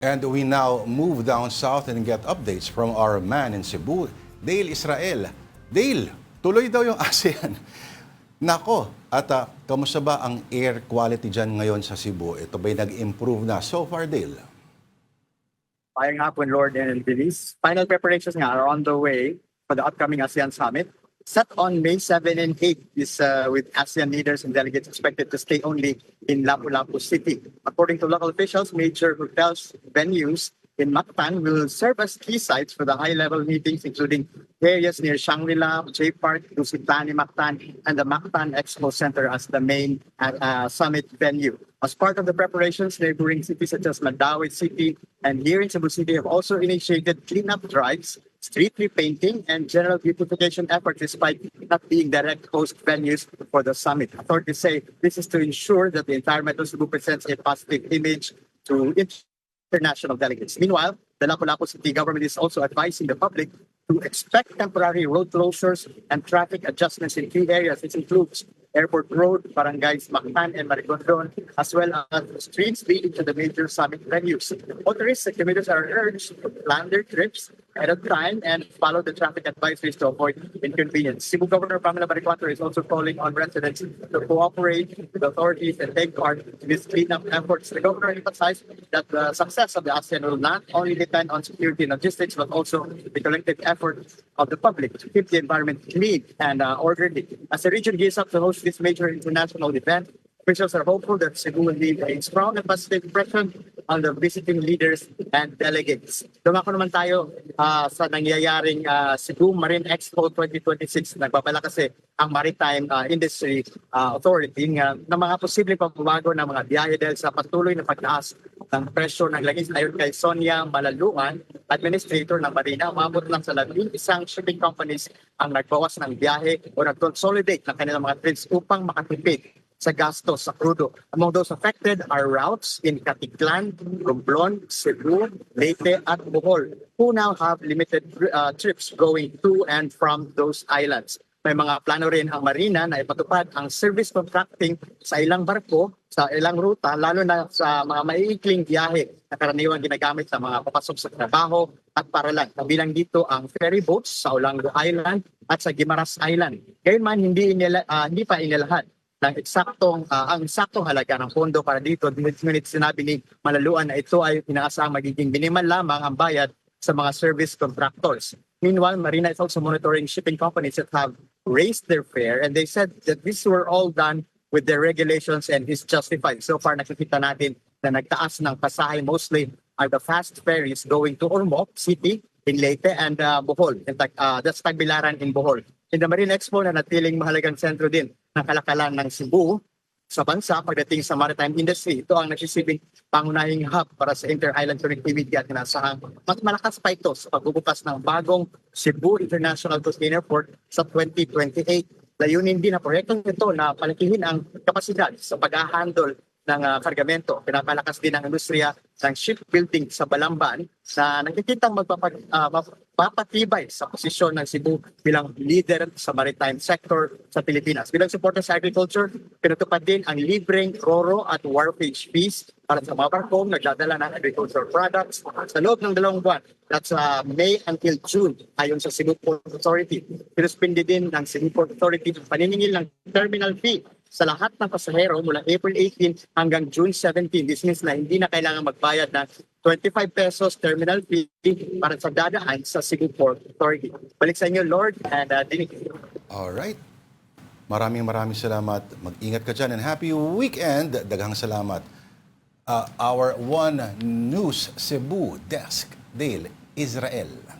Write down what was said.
And we now move down south and get updates from our man in Cebu, Dale Israel. Dale, tuloy daw yung ASEAN. Nako, at kamusta ba ang air quality dyan ngayon sa Cebu? Ito ba'y nag-improve na so far, Dale? Ngayong hapon, Lord and Denise. Final preparations nga are on the way for the upcoming ASEAN Summit. Set on May 7 and 8 is with ASEAN leaders and delegates expected to stay only in Lapu-Lapu City. According to local officials, major hotels, venues in Mactan will serve as key sites for the high-level meetings, including areas near Shangri-La, J Park, Dusitlani, Mactan, and the Mactan Expo Center as the main summit venue. As part of the preparations, neighboring cities such as Mandaue City and here in Cebu City have also initiated cleanup drives, street repainting, and general beautification efforts despite not being direct host venues for the summit. Authorities say this is to ensure that the environmental Cebu presents a positive image to international delegates. Meanwhile, the Lapu-Lapu City government is also advising the public to expect temporary road closures and traffic adjustments in key areas. This includes Airport Road, Barangays Mactan and Maricondon, as well as streets leading to the major summit venues. Motorists and commuters are urged to plan their trips ahead of time and follow the traffic advisories to avoid inconvenience. Cebu Governor Pamela Baricuato is also calling on residents to cooperate with authorities and take part in these cleanup efforts. The governor emphasized that the success of the ASEAN will not only depend on security and logistics, but also the collective effort of the public to keep the environment clean and orderly. As the region gears up to host this major international event, officials are hopeful that Cebu will leave a strong and positive impression on the visiting leaders and delegates. Dumako naman tayo sa nangyayaring Cebu Marine Expo 2026. Nagbabala kasi ang Maritime Industry Authority ng mga posibleng pagbabago ng mga biyahe dahil sa patuloy na pagtaas ng presyo ng langis. Ayon kay Sonia Malaluan, Administrator ng Marina, umabot lang sa 11 shipping companies ang nagbawas ng biyahe o nag-consolidate ng kanilang mga trips upang makatipid sa gastos sa crudo. Among those affected are routes in Caticlan, Romblon, Cebu, Leyte, at Bohol, who now have limited trips going to and from those islands. May mga plano rin ang Marina na ipatupad ang service contracting sa ilang barko, sa ilang ruta, lalo na sa mga maiikling biyahe na karaniwang ginagamit sa mga papasok sa trabaho at paralan. Kabilang dito ang ferry boats sa Olango Island at sa Guimaras Island. Gayunman, hindi pa inilahad ng ang eksaktong halaga ng pondo para dito. Ngunit sinabi ni Malaluan na ito ay inaasahang magiging minimal lamang ang bayad sa mga service contractors. Meanwhile, Marina is also monitoring shipping companies that have raised their fare, and they said that these were all done with their regulations and is justified. So far, nakikita natin na nagtaas ng pasahe mostly are the fast ferries going to Ormoc City in Leyte and Bohol. In fact, that's Tagbilaran in Bohol. In the Marine Expo na natiling mahalagang sentro din ng kalakalan ng Cebu sa bansa pagdating sa maritime industry. Ito ang nagsisibing pangunahing hub para sa inter-island connectivity at inasahang mas malakas pa ito sa pagbubukas ng bagong Cebu International Container Port sa 2028. Layunin din na proyektong ito na palakihin ang kapasidad sa pag-handle ng kargamento. Pinapalakas din ang industriya ng shipbuilding sa Balamban na nakikitang magpapatibay sa posisyon ng Cebu bilang leader sa maritime sector sa Pilipinas. Bilang suporta sa agriculture, pinatupad din ang libreng roro at wharfage fees para sa mga barkong nagdadala ng agricultural products sa loob ng 2 buwan. That's May until June ayon sa Cebu Port Authority. Pinuspindi din ng Cebu Port Authority ang paniningil ng terminal fee sa lahat ng pasahero mula April 18 hanggang June 17. This means na hindi na kailangan magbayad ng 25 pesos terminal fee para sa dadaan sa Cebu Port Authority. Balik sa inyo, Lord, and Dinig. Alright. Maraming salamat. Mag-ingat ka dyan and happy weekend. Daghang salamat. Our One News Cebu Desk, Dale Israel.